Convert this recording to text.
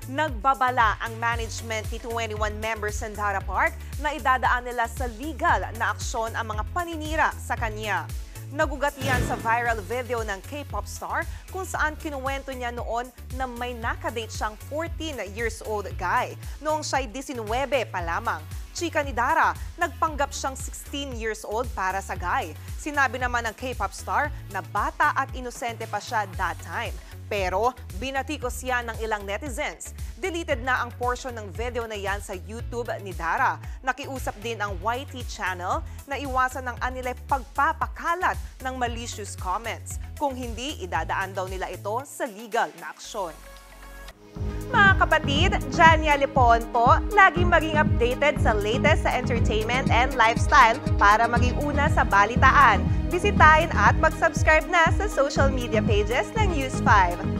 Nagbabala ang management ni 21 members ng Dara Park na idadaan nila sa legal na aksyon ang mga paninira sa kanya. Nagugat yan sa viral video ng K-pop star kung saan kinuwento niya noon na may nakadate siyang 14 years old guy noong siya'y 19 pa lamang. Chika ni Dara, nagpanggap siyang 16 years old para sa guy. Sinabi naman ng K-pop star na bata at inosente pa siya that time. Pero binatikos yan ng ilang netizens. Deleted na ang portion ng video na yan sa YouTube ni Dara. Nakiusap din ang YT channel na iwasan ng anilay pagpapakalat ng malicious comments. Kung hindi, idadaan daw nila ito sa legal na aksyon. Mga kapatid, Jania Lipon po, laging maging updated sa latest sa entertainment and lifestyle para maging una sa balitaan. Bisitahin at mag-subscribe na sa social media pages ng News 5.